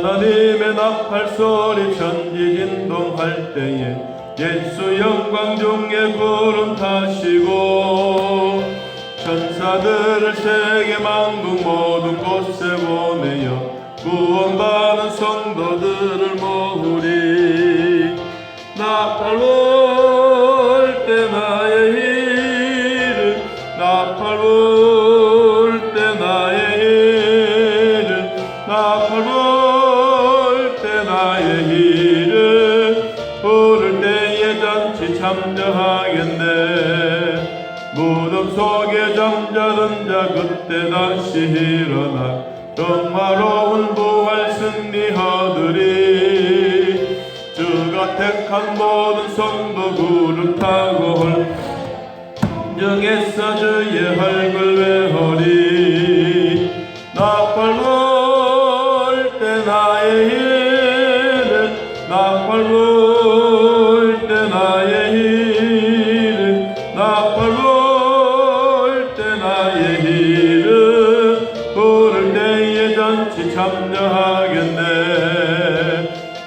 하나님의 나팔 소리 천지 진동할 때에 예수 영광 중에 구름 타시고 천사들을 세계 만국 모든 곳에 보내어 구원받은 성도들을 모으리. 나팔 불 때 나의 이름, 나팔 불 때 나의 이름, 나팔 불 때 나의 이름, 부를 때에 잔치 참여하겠네. 무덤 속에 잠자던 자 그때 다시 일어나 영화로운 부활 승리 얻으리. 주가 택한 모든 성도 구름 타고 홀정에서 주의 얼굴 외우리. 나팔 불 때 나의 이름, 나팔 불 때 나의 이름, 나팔 불 때 나의 이름, 부를 때에 잔치 참여하겠네.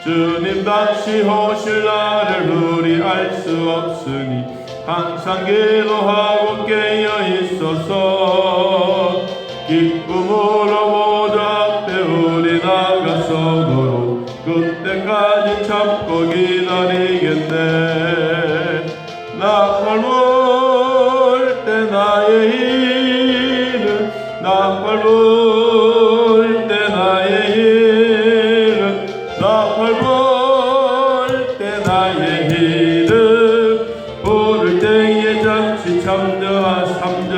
주님 다시 오실 날을 우리 알 수 없으니 항상 기도하고 깨어 있어서 기쁨으로 모자 앞에 우리 나가서도록 그때까지 참고 기다리겠네. 나팔 불 때 나의 이름, 나팔 불 때 나의 이름, 나팔 불 때 나의 이름, 부를 때에 잔치 참여하. 3절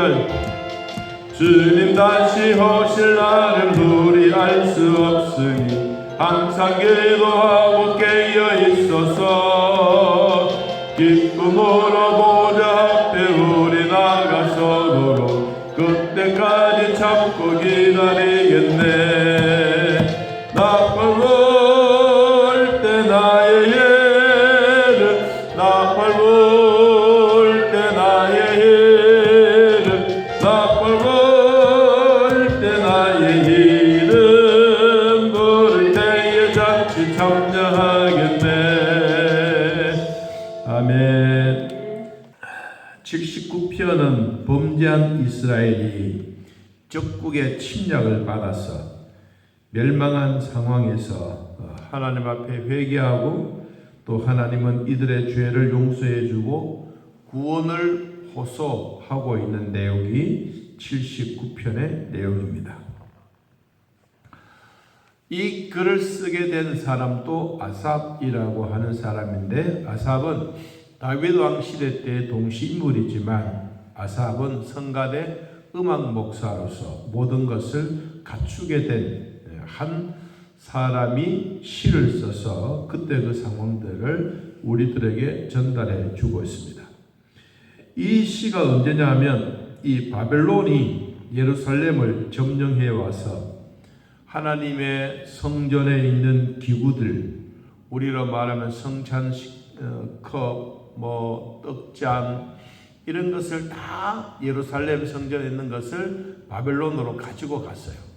주님 다시 오실 날을 우리 알 수 없으니 항상 기도하고 깨어 있어서 기쁨으로 보좌 앞에 우리 나가서도록 그때까지 참고 기다리겠네. 나팔 불 때 나의 이름, 나팔 불 때 나의 이름, 나팔 불 때 나의 이름, 부를 때에 잔치 참여하겠네. 아멘. 79편은 범죄한 이스라엘이 적국의 침략을 받아서 멸망한 상황에서 하나님 앞에 회개하고 또 하나님은 이들의 죄를 용서해 주고 구원을 호소하고 있는 내용이 79편의 내용입니다. 이 글을 쓰게 된 사람도 아삽이라고 하는 사람인데, 아삽은 다윗 왕 시대 때 동시인물이지만 아삽은 성가대 음악 목사로서 모든 것을 갖추게 된 한 사람이 시를 써서 그때 그 상황들을 우리들에게 전달해 주고 있습니다. 이 시가 언제냐 하면 이 바벨론이 예루살렘을 점령해 와서 하나님의 성전에 있는 기구들, 우리로 말하면 성찬식, 떡잔 이런 것을 다 예루살렘 성전에 있는 것을 바벨론으로 가지고 갔어요.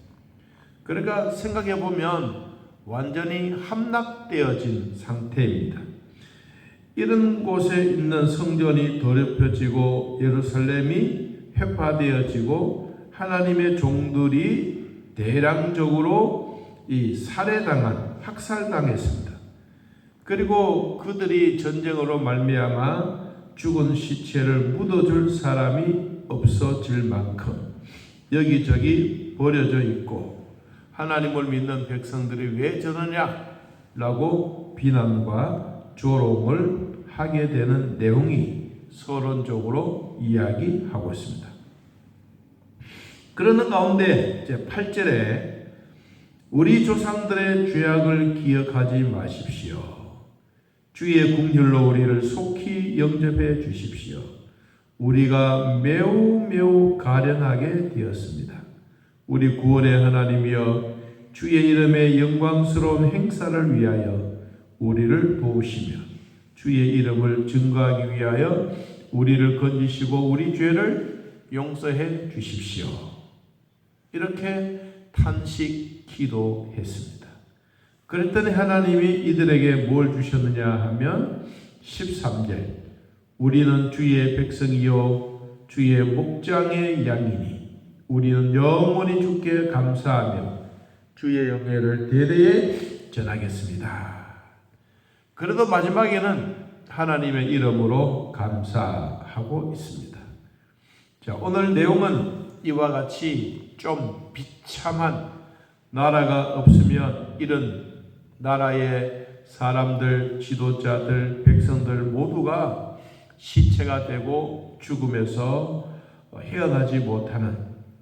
그러니까 생각해 보면 완전히 함락되어진 상태입니다. 이런 곳에 있는 성전이 더럽혀지고 예루살렘이 회파되어지고 하나님의 종들이 대량적으로 이 살해당한, 학살당했습니다. 그리고 그들이 전쟁으로 말미암아 죽은 시체를 묻어줄 사람이 없어질 만큼 여기저기 버려져 있고 하나님을 믿는 백성들이 왜 저러냐라고 비난과 조롱을 하게 되는 내용이 서론적으로 이야기하고 있습니다. 그러는 가운데 제 8절에 우리 조상들의 죄악을 기억하지 마십시오. 주의 긍휼로 우리를 속히 영접해 주십시오. 우리가 매우 가련하게 되었습니다. 우리 구원의 하나님이여, 주의 이름의 영광스러운 행사를 위하여 우리를 도우시며 주의 이름을 증거하기 위하여 우리를 건지시고 우리 죄를 용서해 주십시오. 이렇게 탄식 기도했습니다. 그랬더니 하나님이 이들에게 뭘 주셨느냐 하면 13절 우리는 주의 백성이요 주의 목장의 양이니 우리는 영원히 주께 감사하며 주의 영예를 대대에 전하겠습니다. 그래도 마지막에는 하나님의 이름으로 감사하고 있습니다. 자, 오늘 내용은 이와 같이 좀 비참한 나라가 없으면 이런 나라의 사람들, 지도자들, 백성들 모두가 시체가 되고 죽음에서 헤어나지 못하는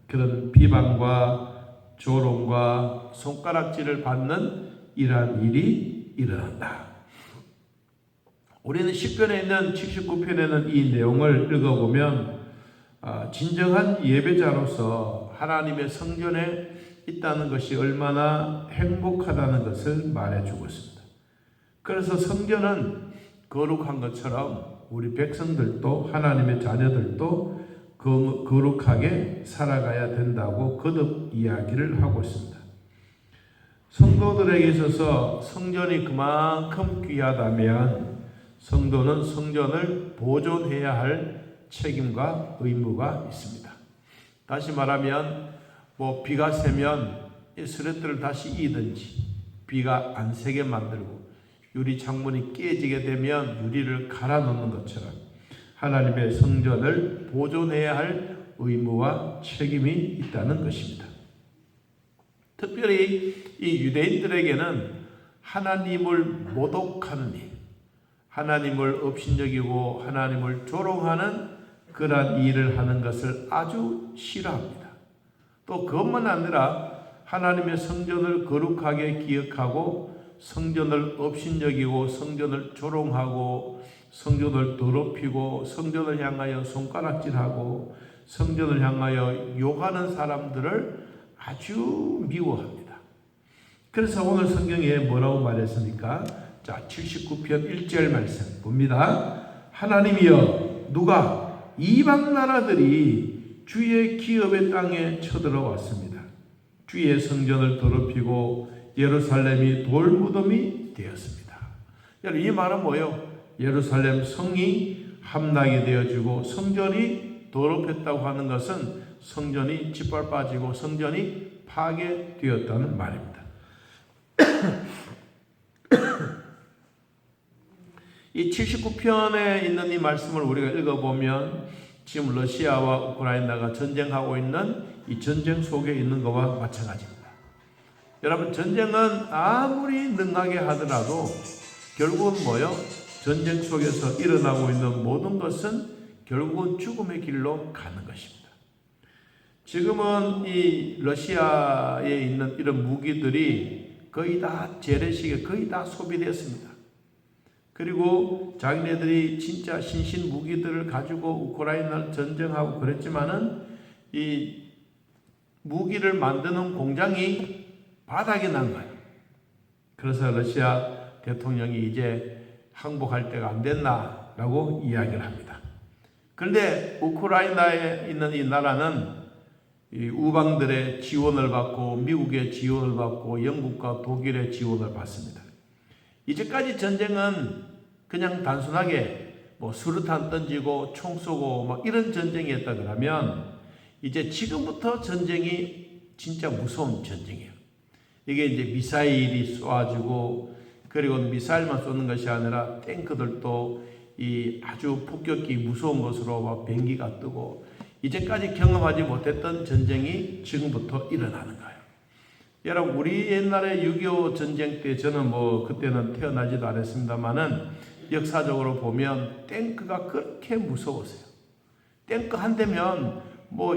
그런 비방과 조롱과 손가락질을 받는 이러한 일이 일어난다. 우리는 10편에 있는 79편에는 이 내용을 읽어보면 진정한 예배자로서 하나님의 성전에 있다는 것이 얼마나 행복하다는 것을 말해주고 있습니다. 그래서 성전은 거룩한 것처럼 우리 백성들도 하나님의 자녀들도 거룩하게 살아가야 된다고 거듭 이야기를 하고 있습니다. 성도들에게 있어서 성전이 그만큼 귀하다면 성도는 성전을 보존해야 할 책임과 의무가 있습니다. 다시 말하면 비가 새면 스레트를 다시 이든지 비가 안 새게 만들고 유리 창문이 깨지게 되면 유리를 갈아 넣는 것처럼 하나님의 성전을 보존해야 할 의무와 책임이 있다는 것입니다. 특별히 이 유대인들에게는 하나님을 모독하는 일, 하나님을 업신여기고 하나님을 조롱하는 그러한 일을 하는 것을 아주 싫어합니다. 또 그것만 아니라 하나님의 성전을 거룩하게 기억하고 성전을 업신여기고 성전을 조롱하고 성전을 더럽히고 성전을 향하여 손가락질하고 성전을 향하여 욕하는 사람들을 아주 미워합니다. 그래서 오늘 성경에 뭐라고 말했습니까? 자, 79편 1절 말씀 봅니다. 하나님이여 누가 이방 나라들이 주의 기업의 땅에 쳐들어왔습니다. 주의 성전을 더럽히고 예루살렘이 돌무덤이 되었습니다. 여러분 이 말은 뭐예요? 예루살렘 성이 함락이 되어지고 성전이 더럽혔다고 하는 것은 성전이 짓밟아지고 성전이 파괴되었다는 말입니다. 이 79편에 있는 이 말씀을 우리가 읽어보면 지금 러시아와 우크라이나가 전쟁하고 있는 이 전쟁 속에 있는 것과 마찬가지입니다. 여러분 전쟁은 아무리 능하게 하더라도 결국은 뭐요? 전쟁 속에서 일어나고 있는 모든 것은 결국은 죽음의 길로 가는 것입니다. 지금은 이 러시아에 있는 이런 무기들이 거의 다 재래식에 거의 다 소비됐습니다. 그리고 자기네들이 진짜 신신 무기들을 가지고 우크라이나를 전쟁하고 그랬지만은 이 무기를 만드는 공장이 바닥이 난 거예요. 그래서 러시아 대통령이 이제 항복할 때가 안 됐나라고 이야기를 합니다. 그런데 우크라이나에 있는 이 나라는 이 우방들의 지원을 받고 미국의 지원을 받고 영국과 독일의 지원을 받습니다. 이제까지 전쟁은 그냥 단순하게 수류탄 던지고 총 쏘고 이런 전쟁이었다 그러면 이제 지금부터 전쟁이 진짜 무서운 전쟁이에요. 이게 이제 미사일이 쏘아지고 그리고 미사일만 쏘는 것이 아니라 탱크들도 이 아주 폭격기 무서운 것으로 비행기가 뜨고 이제까지 경험하지 못했던 전쟁이 지금부터 일어나는 거예요. 여러분 우리 옛날에 6.25 전쟁 때 저는 그때는 태어나지도 않았습니다만은 역사적으로 보면 탱크가 그렇게 무서웠어요. 탱크 한 대면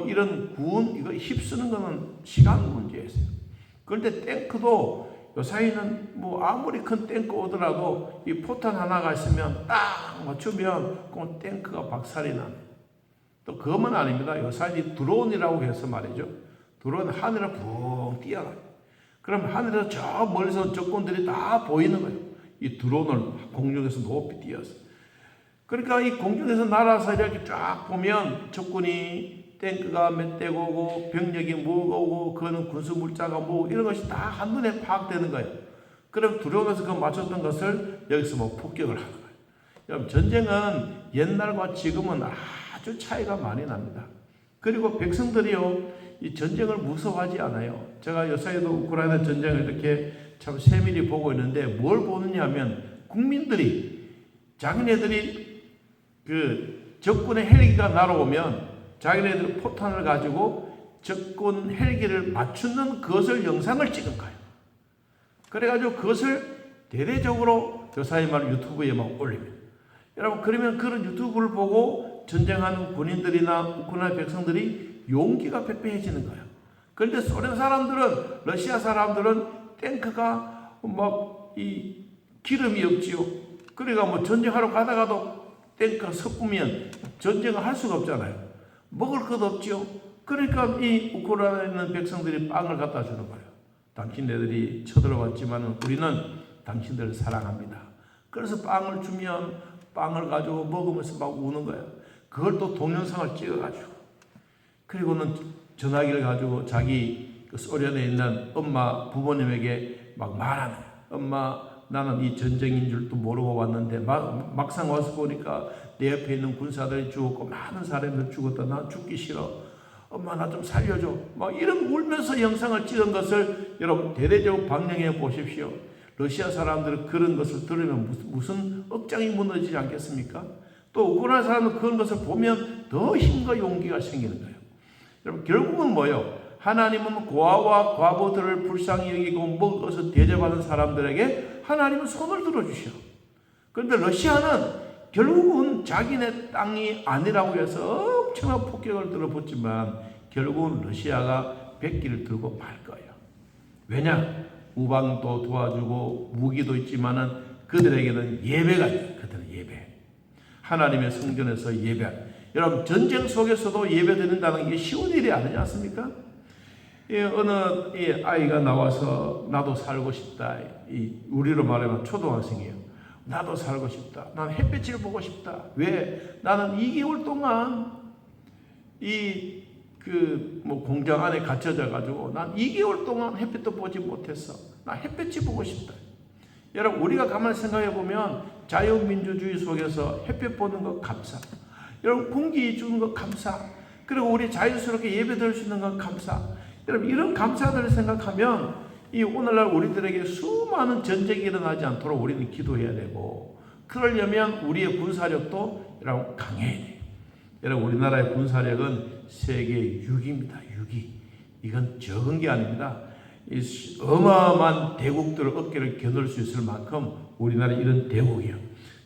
이런 군 이거 휩쓰는 거는 시간 문제였어요. 그런데 탱크도 요사이는 아무리 큰 탱크 오더라도 이 포탄 하나가 있으면 딱 맞추면 그 탱크가 박살이 나요. 또 그것만 아닙니다. 요사이 드론이라고 해서 말이죠. 드론 하늘을 붕 뛰어가요. 그럼 하늘에서 저 멀리서 적군들이 다 보이는 거예요. 이 드론을 공중에서 높이 띄어서. 그러니까 이 공중에서 날아서 이렇게 쫙 보면 적군이 탱크가 몇 대가 오고 병력이 뭐가 오고 그거는 군수물자가 뭐고 이런 것이 다 한눈에 파악되는 거예요. 그럼 두려움에서 그 맞췄던 것을 여기서 뭐 폭격을 하는 거예요. 여러분, 전쟁은 옛날과 지금은 아주 차이가 많이 납니다. 그리고 백성들이요, 이 전쟁을 무서워하지 않아요. 제가 요사이도 우크라이나 전쟁을 이렇게 참 세밀히 보고 있는데 뭘 보느냐 하면 국민들이 자기네들이 그 적군의 헬기가 날아오면 자기네들 포탄을 가지고 적군 헬기를 맞추는 그것을 영상을 찍은 거예요. 그래가지고 그것을 대대적으로 요사이 말 유튜브에 막 올립니다. 여러분, 그러면 그런 유튜브를 보고 전쟁하는 군인들이나 우크라이나 백성들이 용기가 백배해지는 거예요. 그런데 소련 사람들은, 러시아 사람들은 탱크가 막 이 기름이 없지요. 그러니까 뭐 전쟁하러 가다가도 탱크가 섞으면 전쟁을 할 수가 없잖아요. 먹을 것 없지요. 그러니까 이 우크라이나에 있는 백성들이 빵을 갖다 주는 거예요. 당신네들이 쳐들어왔지만 우리는 당신들을 사랑합니다. 그래서 빵을 주면 빵을 가지고 먹으면서 막 우는 거예요. 그걸 또 동영상을 찍어가지고, 그리고는 전화기를 가지고 자기 그 소련에 있는 엄마 부모님에게 막 말하는 거예요. 엄마, 나는 이 전쟁인 줄도 모르고 왔는데 막상 와서 보니까 내 옆에 있는 군사들이 죽었고 많은 사람들 죽었다. 나 죽기 싫어. 엄마, 나 좀 살려줘. 막 이런 울면서 영상을 찍은 것을 여러분 대대적으로 방영해 보십시오. 러시아 사람들은 그런 것을 들으면 무슨 억장이 무너지지 않겠습니까? 또 우크라이나 사람은 그런 것을 보면 더 힘과 용기가 생기는 거예요. 여러분, 결국은 뭐예요? 하나님은 고아와 과부들을 불쌍히 여기고 먹어서 대접하는 사람들에게 하나님은 손을 들어주셔. 그런데 러시아는 결국은 자기네 땅이 아니라고 해서 엄청난 폭격을 들어붙지만 결국은 러시아가 백기를 들고 말 거예요. 왜냐? 우방도 도와주고 무기도 있지만은 그들에게는 예배가 있어요. 그들은 예배. 하나님의 성전에서 예배. 여러분, 전쟁 속에서도 예배 드린다는 게 쉬운 일이 아니지 않습니까? 어느 아이가 나와서 나도 살고 싶다. 우리로 말하면 초등학생이에요. 나도 살고 싶다. 난 햇빛을 보고 싶다. 왜? 나는 2개월 동안 공장 안에 갇혀져 가지고 난 2개월 동안 햇빛도 보지 못했어. 나 햇빛이 보고 싶다. 여러분, 우리가 가만히 생각해 보면 자유민주주의 속에서 햇빛 보는 것 감사. 여러분, 공기 주는 것 감사. 그리고 우리 자유스럽게 예배 드릴 수 있는 것 감사. 여러분, 이런 감사들을 생각하면 이 오늘날 우리들에게 수많은 전쟁이 일어나지 않도록 우리는 기도해야 되고, 그러려면 우리의 군사력도 여러분 강해야 돼요. 여러분, 우리나라의 군사력은 세계 6위입니다. 6위. 이건 적은 게 아닙니다. 이 어마어마한 대국들의 어깨를 겨눌 수 있을 만큼 우리나라 이런 대국이에요.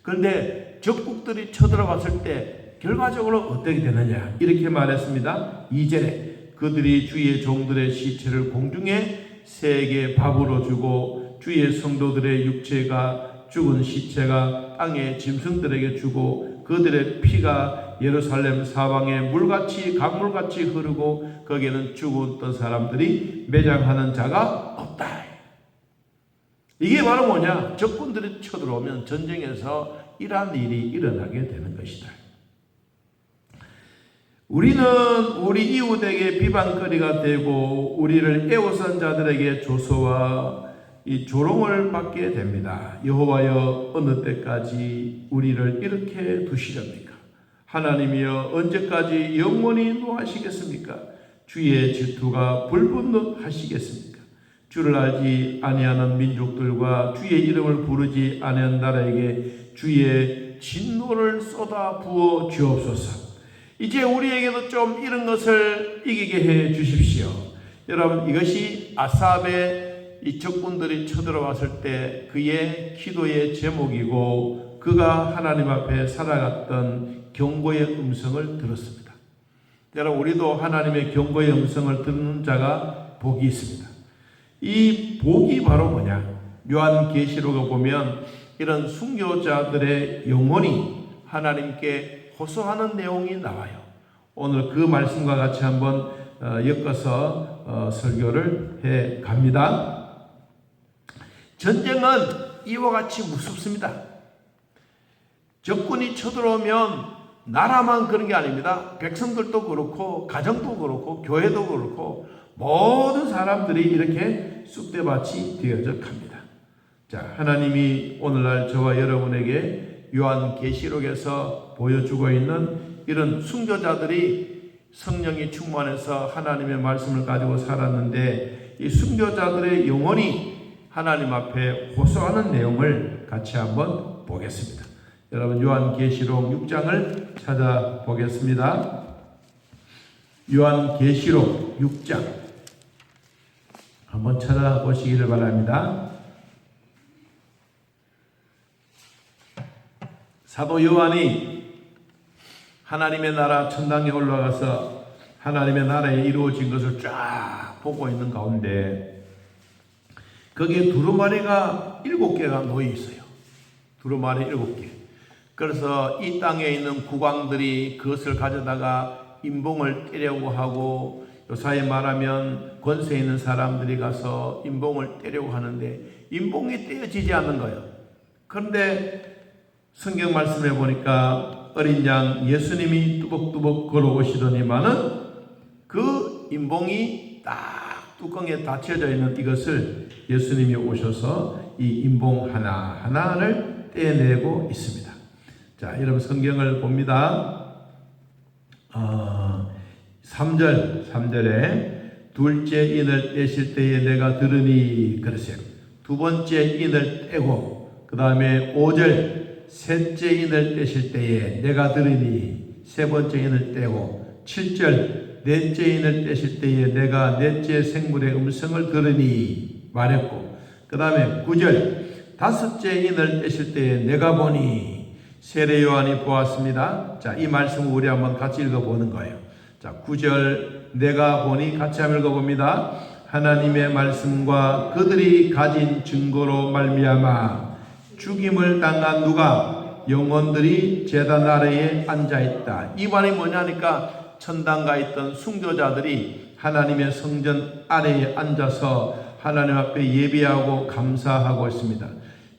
그런데 적국들이 쳐들어왔을 때 결과적으로 어떻게 되느냐? 이렇게 말했습니다. 2절에 그들이 주의 종들의 시체를 공중에 새에게 밥으로 주고 주의 성도들의 육체가 죽은 시체가 땅의 짐승들에게 주고 그들의 피가 예루살렘 사방에 물같이 강물같이 흐르고 거기에는 죽었던 사람들이 매장하는 자가 없다. 이게 바로 뭐냐? 적군들이 쳐들어오면 전쟁에서 이러한 일이 일어나게 되는 것이다. 우리는 우리 이웃에게 비방거리가 되고 우리를 애워싼 자들에게 조소와 이 조롱을 받게 됩니다. 여호와여, 어느 때까지 우리를 이렇게 두시렵니까? 하나님이여, 언제까지 영원히 노하시겠습니까? 주의 질투가 불붙는 하시겠습니까? 주를 알지 아니하는 민족들과 주의 이름을 부르지 아니하는 나라에게 주의 진노를 쏟아 부어 주옵소서. 이제 우리에게도 좀 이런 것을 이기게 해 주십시오. 여러분, 이것이 아삽의 이 적군들이 쳐들어왔을 때 그의 기도의 제목이고 그가 하나님 앞에 살아갔던 경고의 음성을 들었습니다. 여러분, 우리도 하나님의 경고의 음성을 듣는 자가 복이 있습니다. 이 복이 바로 뭐냐? 요한계시록을 보면 이런 순교자들의 영혼이 하나님께 호소하는 내용이 나와요. 오늘 그 말씀과 같이 한번 엮어서 설교를 해 갑니다. 전쟁은 이와 같이 무섭습니다. 적군이 쳐들어오면 나라만 그런 게 아닙니다. 백성들도 그렇고 가정도 그렇고 교회도 그렇고 모든 사람들이 이렇게 쑥대밭이 되어져 갑니다. 자, 하나님이 오늘날 저와 여러분에게 요한계시록에서 보여주고 있는 이런 순교자들이 성령이 충만해서 하나님의 말씀을 가지고 살았는데 이 순교자들의 영혼이 하나님 앞에 호소하는 내용을 같이 한번 보겠습니다. 여러분 요한계시록 6장을 찾아보겠습니다. 요한계시록 6장 한번 찾아보시기를 바랍니다. 사도 요한이 하나님의 나라 천당에 올라가서 하나님의 나라에 이루어진 것을 쫙 보고 있는 가운데 거기에 두루마리가 7개가 놓여 있어요. 두루마리 7개. 그래서 이 땅에 있는 국왕들이 그것을 가져다가 인봉을 떼려고 하고 요사이 말하면 권세 있는 사람들이 가서 인봉을 떼려고 하는데 인봉이 떼어지지 않는 거예요. 그런데 성경 말씀에 보니까 어린 양 예수님이 뚜벅뚜벅 걸어오시더니만은 그 인봉이 딱 뚜껑에 닫혀져 있는 이것을 예수님이 오셔서 이 인봉 하나하나를 떼내고 있습니다. 자, 여러분 성경을 봅니다. 3절에 둘째 인을 떼실 때에 내가 들으니 그러세요. 두 번째 인을 떼고 그 다음에 5절 셋째 인을 떼실 때에 내가 들으니 세 번째 인을 떼고 7절 넷째 인을 떼실 때에 내가 넷째 생물의 음성을 들으니 말했고 그 다음에 9절 다섯째 인을 떼실 때에 내가 보니 세례 요한이 보았습니다. 자, 이 말씀을 우리 한번 같이 읽어보는 거예요. 자, 9절 내가 보니 같이 한번 읽어봅니다. 하나님의 말씀과 그들이 가진 증거로 말미암아 죽임을 당한 누가 영혼들이 제단 아래에 앉아있다. 이 말이 뭐냐니까 천당 가 있던 순교자들이 하나님의 성전 아래에 앉아서 하나님 앞에 예배하고 감사하고 있습니다.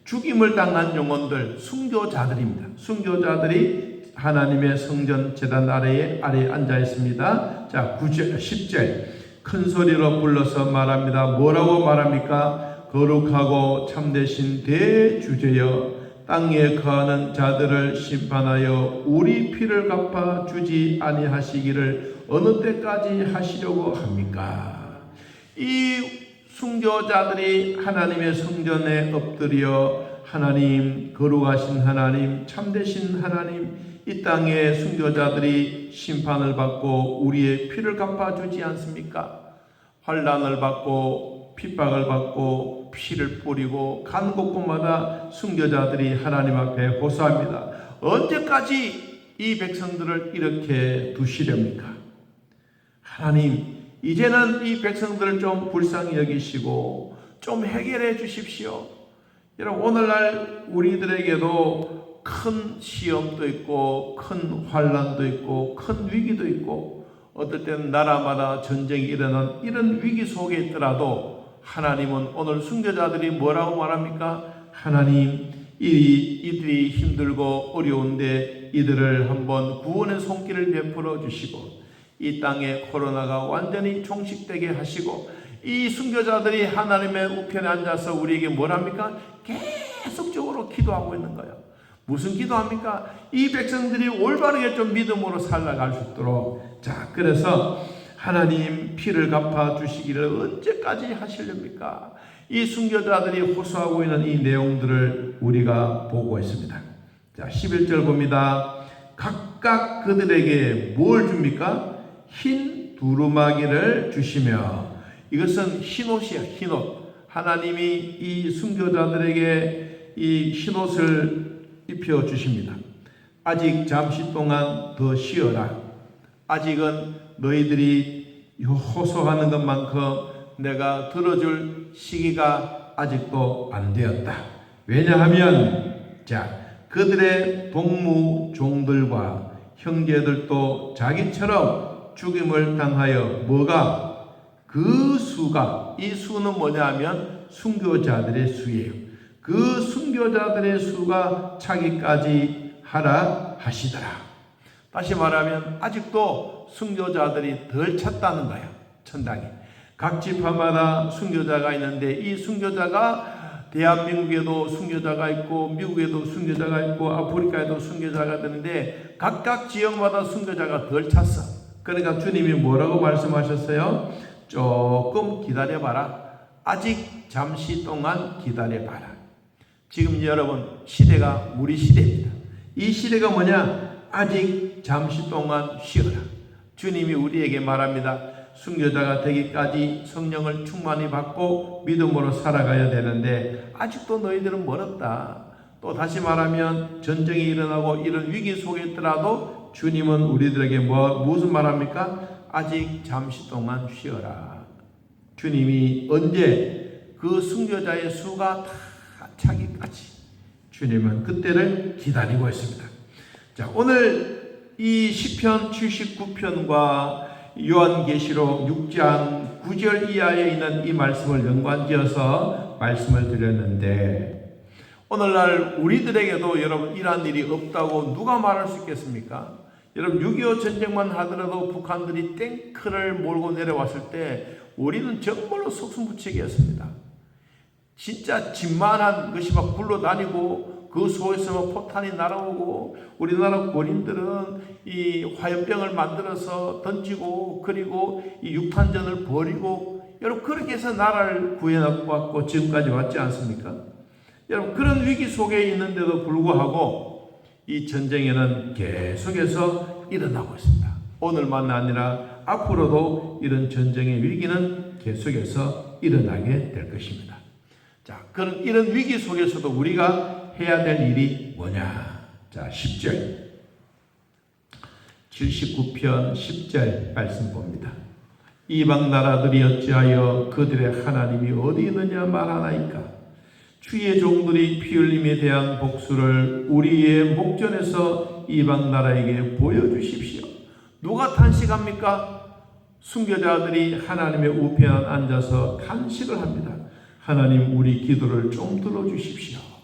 죽임을 당한 영혼들 순교자들입니다. 순교자들이 하나님의 성전 제단 아래에 앉아 있습니다. 자, 9절 10절 큰 소리로 불러서 말합니다. 뭐라고 말합니까? 거룩하고 참되신 대주제여 땅에 거하는 자들을 심판하여 우리 피를 갚아 주지 아니하시기를 어느 때까지 하시려고 합니까? 이 순교자들이 하나님의 성전에 엎드려 하나님, 거룩하신 하나님, 참되신 하나님, 이 땅의 순교자들이 심판을 받고 우리의 피를 갚아주지 않습니까? 환난을 받고 핍박을 받고 피를 뿌리고 간 곳곳마다 순교자들이 하나님 앞에 호소합니다. 언제까지 이 백성들을 이렇게 두시렵니까? 하나님, 이제는 이 백성들을 좀 불쌍히 여기시고 좀 해결해 주십시오. 여러분, 오늘날 우리들에게도 큰 시험도 있고 큰 환난도 있고 큰 위기도 있고 어떨 때는 나라마다 전쟁이 일어나는 이런 위기 속에 있더라도 하나님은 오늘 순교자들이 뭐라고 말합니까? 하나님, 이들이 힘들고 어려운데 이들을 한번 구원의 손길을 베풀어 주시고 이 땅에 코로나가 완전히 종식되게 하시고 이 순교자들이 하나님의 우편에 앉아서 우리에게 뭐랍니까? 계속적으로 기도하고 있는 거예요. 무슨 기도합니까? 이 백성들이 올바르게 좀 믿음으로 살아갈 수 있도록. 자, 그래서 하나님 피를 갚아 주시기를 언제까지 하시렵니까? 이 순교자들이 호소하고 있는 이 내용들을 우리가 보고 있습니다. 자, 11절 봅니다. 각각 그들에게 뭘 줍니까? 흰 두루마기를 주시며, 이것은 흰옷이야, 흰옷. 하나님이 이 순교자들에게 이 흰옷을 입혀 주십니다. 아직 잠시 동안 더 쉬어라. 아직은 너희들이 호소하는 것만큼 내가 들어줄 시기가 아직도 안 되었다. 왜냐하면 자, 그들의 동무 종들과 형제들도 자기처럼 죽임을 당하여 뭐가? 그 수가, 이 수는 뭐냐 하면 순교자들의 수예요. 그 순교자들의 수가 차기까지 하라 하시더라. 다시 말하면 아직도 순교자들이 덜 찼다는 거예요. 천당에 각 지파마다 순교자가 있는데 이 순교자가 대한민국에도 순교자가 있고 미국에도 순교자가 있고 아프리카에도 순교자가 되는데 각각 지역마다 순교자가 덜 찼어. 그러니까 주님이 뭐라고 말씀하셨어요? 조금 기다려봐라. 아직 잠시 동안 기다려봐라. 지금 여러분 시대가 우리 시대입니다. 이 시대가 뭐냐? 아직 잠시 동안 쉬어라. 주님이 우리에게 말합니다. 순교자가 되기까지 성령을 충만히 받고 믿음으로 살아가야 되는데 아직도 너희들은 멀었다. 또 다시 말하면 전쟁이 일어나고 이런 위기 속에 있더라도 주님은 우리들에게 무슨 말합니까? 아직 잠시 동안 쉬어라. 주님이 언제 그 순교자의 수가 다 차기까지 주님은 그때를 기다리고 있습니다. 자, 오늘 이 시편 79편과 요한계시록 6장 9절 이하에 있는 이 말씀을 연관지어서 말씀을 드렸는데 오늘날 우리들에게도 여러분 이러한 일이 없다고 누가 말할 수 있겠습니까? 여러분 6.25 전쟁만 하더라도 북한들이 탱크를 몰고 내려왔을 때 우리는 정말로 속수무책이었습니다. 진짜 진만한 것이 막 굴러다니고 그 속에서 막 포탄이 날아오고 우리나라 군인들은 이 화염병을 만들어서 던지고 그리고 이 육탄전을 벌이고 여러분 그렇게 해서 나라를 구해왔고 지금까지 왔지 않습니까? 여러분 그런 위기 속에 있는데도 불구하고 이 전쟁에는 계속해서 일어나고 있습니다. 오늘만 아니라 앞으로도 이런 전쟁의 위기는 계속해서 일어나게 될 것입니다. 자, 그런 이런 위기 속에서도 우리가 해야 될 일이 뭐냐? 자, 10절 79편 10절 말씀 봅니다. 이방 나라들이 어찌하여 그들의 하나님이 어디 있느냐 말하나이까? 주의 종들이 피 흘림에 대한 복수를 우리의 목전에서 이방 나라에게 보여주십시오. 누가 탄식합니까? 순교자들이 하나님의 우편에 앉아서 탄식을 합니다. 하나님 우리 기도를 좀 들어주십시오.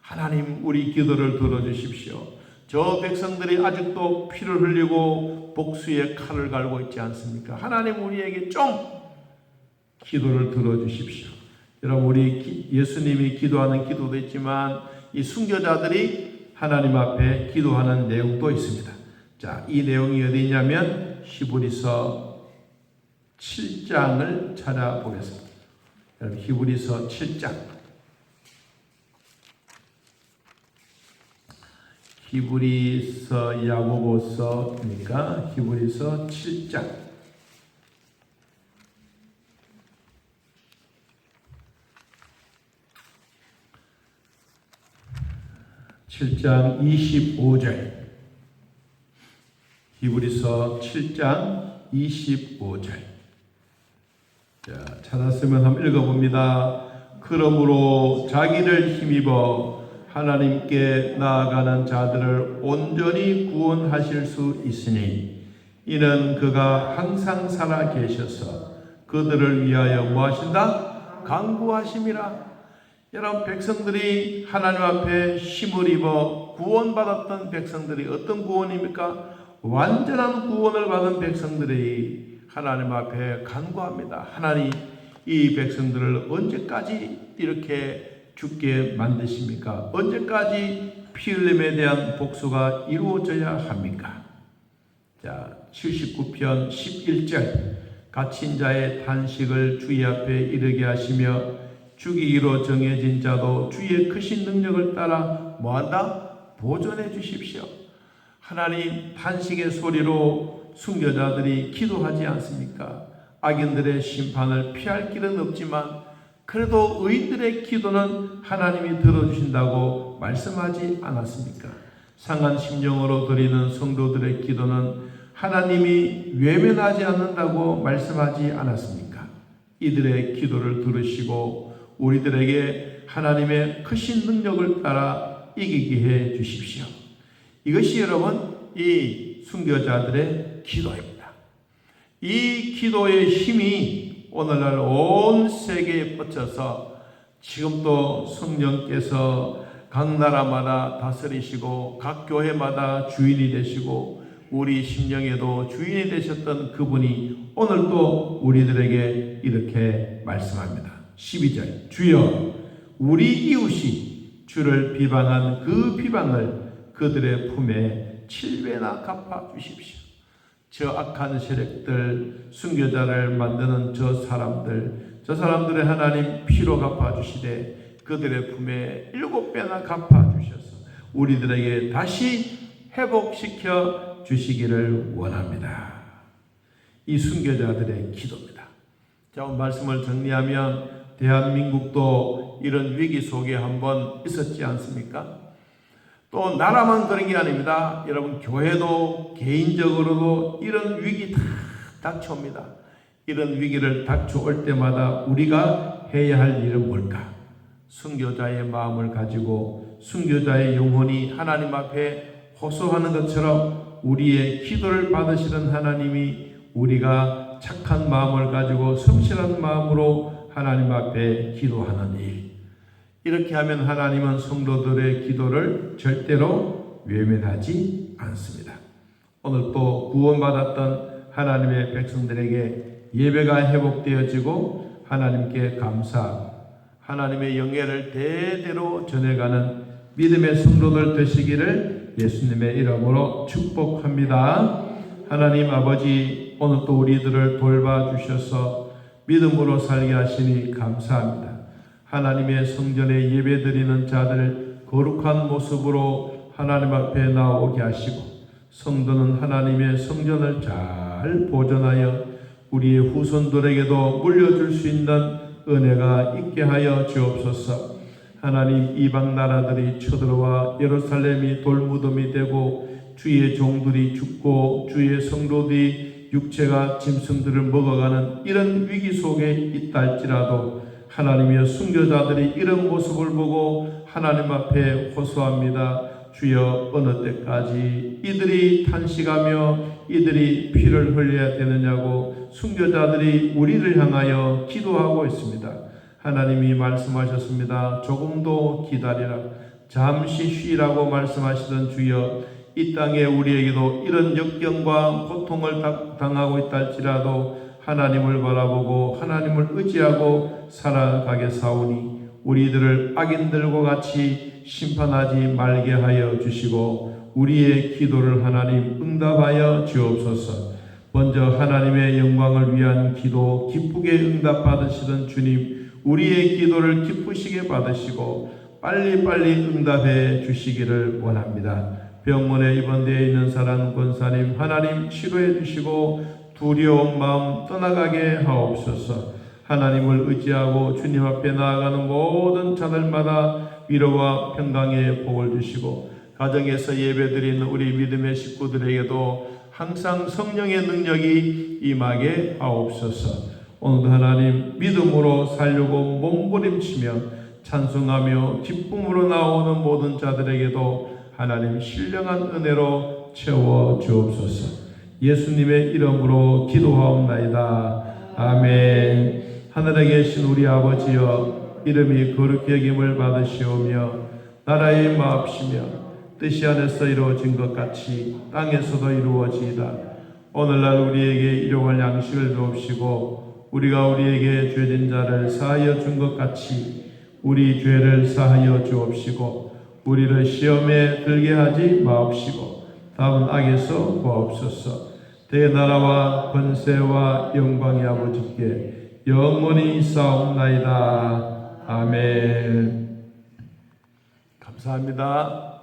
하나님 우리 기도를 들어주십시오. 저 백성들이 아직도 피를 흘리고 복수의 칼을 갈고 있지 않습니까? 하나님 우리에게 좀 기도를 들어주십시오. 여러분 우리 예수님이 기도하는 기도도 있지만 이 순교자들이 하나님 앞에 기도하는 내용도 있습니다. 자, 이 내용이 어디 있냐면 히브리서 7장을 찾아보겠습니다. 여러분 히브리서 7장 히브리서 야고보서니까 히브리서 7장 7장 25절 히브리서 7장 25절 자, 찾았으면 한번 읽어봅니다. 그러므로 자기를 힘입어 하나님께 나아가는 자들을 온전히 구원하실 수 있으니 이는 그가 항상 살아 계셔서 그들을 위하여 무엇하신다? 간구하심이라. 여러분 백성들이 하나님 앞에 힘을 입어 구원받았던 백성들이 어떤 구원입니까? 완전한 구원을 받은 백성들이 하나님 앞에 간구합니다. 하나님 이 백성들을 언제까지 이렇게 죽게 만드십니까? 언제까지 피 흘림에 대한 복수가 이루어져야 합니까? 자, 79편 11절 갇힌 자의 탄식을 주의 앞에 이르게 하시며 죽이기로 정해진 자도 주의 크신 능력을 따라 뭐한다? 보존해 주십시오. 하나님 탄식의 소리로 순교자들이 기도하지 않습니까? 악인들의 심판을 피할 길은 없지만 그래도 의인들의 기도는 하나님이 들어주신다고 말씀하지 않았습니까? 상한 심령으로 드리는 성도들의 기도는 하나님이 외면하지 않는다고 말씀하지 않았습니까? 이들의 기도를 들으시고 우리들에게 하나님의 크신 능력을 따라 이기게 해 주십시오. 이것이 여러분 이 순교자들의 기도입니다. 이 기도의 힘이 오늘날 온 세계에 뻗쳐서 지금도 성령께서 각 나라마다 다스리시고 각 교회마다 주인이 되시고 우리 심령에도 주인이 되셨던 그분이 오늘도 우리들에게 이렇게 말씀합니다. 12절 주여 우리 이웃이 주를 비방한 그 비방을 그들의 품에 7배나 갚아 주십시오. 저 악한 세력들, 순교자를 만드는 저 사람들의 하나님 피로 갚아 주시되 그들의 품에 7배나 갚아 주셔서 우리들에게 다시 회복시켜 주시기를 원합니다. 이 순교자들의 기도입니다. 자, 오늘 말씀을 정리하면 대한민국도 이런 위기 속에 한번 있었지 않습니까? 또 나라만 그런 게 아닙니다. 여러분, 교회도 개인적으로도 이런 위기 다 닥쳐옵니다. 이런 위기를 닥쳐올 때마다 우리가 해야 할 일은 뭘까? 순교자의 마음을 가지고 순교자의 영혼이 하나님 앞에 호소하는 것처럼 우리의 기도를 받으시는 하나님이 우리가 착한 마음을 가지고 성실한 마음으로 하나님 앞에 기도하는 일, 이렇게 하면 하나님은 성도들의 기도를 절대로 외면하지 않습니다. 오늘 또 구원받았던 하나님의 백성들에게 예배가 회복되어지고 하나님께 감사, 하나님의 영예를 대대로 전해가는 믿음의 성도들 되시기를 예수님의 이름으로 축복합니다. 하나님 아버지, 오늘 또 우리들을 돌봐주셔서 믿음으로 살게 하시니 감사합니다. 하나님의 성전에 예배드리는 자들 거룩한 모습으로 하나님 앞에 나오게 하시고 성도는 하나님의 성전을 잘 보존하여 우리의 후손들에게도 물려줄 수 있는 은혜가 있게 하여 주옵소서. 하나님, 이방 나라들이 쳐들어와 예루살렘이 돌무덤이 되고 주의 종들이 죽고 주의 성도들이 육체가 짐승들을 먹어가는 이런 위기 속에 있다 할지라도 하나님의 순교자들이 이런 모습을 보고 하나님 앞에 호소합니다. 주여, 어느 때까지 이들이 탄식하며 이들이 피를 흘려야 되느냐고 순교자들이 우리를 향하여 기도하고 있습니다. 하나님이 말씀하셨습니다. 조금도 기다리라, 잠시 쉬라고 말씀하시던 주여, 이 땅에 우리에게도 이런 역경과 고통을 당하고 있다 할지라도 하나님을 바라보고 하나님을 의지하고 살아가게 사오니 우리들을 악인들과 같이 심판하지 말게 하여 주시고 우리의 기도를 하나님 응답하여 주옵소서. 먼저 하나님의 영광을 위한 기도 기쁘게 응답받으시던 주님, 우리의 기도를 기쁘시게 받으시고 빨리빨리 응답해 주시기를 원합니다. 병원에 입원되어 있는 사람 권사님, 하나님 치료해 주시고 두려운 마음 떠나가게 하옵소서. 하나님을 의지하고 주님 앞에 나아가는 모든 자들마다 위로와 평강의 복을 주시고 가정에서 예배드리는 우리 믿음의 식구들에게도 항상 성령의 능력이 임하게 하옵소서. 오늘도 하나님 믿음으로 살려고 몸부림치며 찬송하며 기쁨으로 나오는 모든 자들에게도 하나님 신령한 은혜로 채워 주옵소서. 예수님의 이름으로 기도하옵나이다. 아멘. 하늘에 계신 우리 아버지여, 이름이 거룩히 여김을 받으시오며 나라의 마옵시며 뜻이 하늘에서 이루어진 것 같이 땅에서도 이루어지이다. 오늘날 우리에게 일용할 양식을 주옵시고 우리가 우리에게 죄진 자를 사하여 준 것 같이 우리 죄를 사하여 주옵시고 우리를 시험에 들게 하지 마옵시고 다만 악에서 구하옵소서. 대나라와 권세와 영광이 아버지께 영원히 있사옵나이다. 아멘. 감사합니다.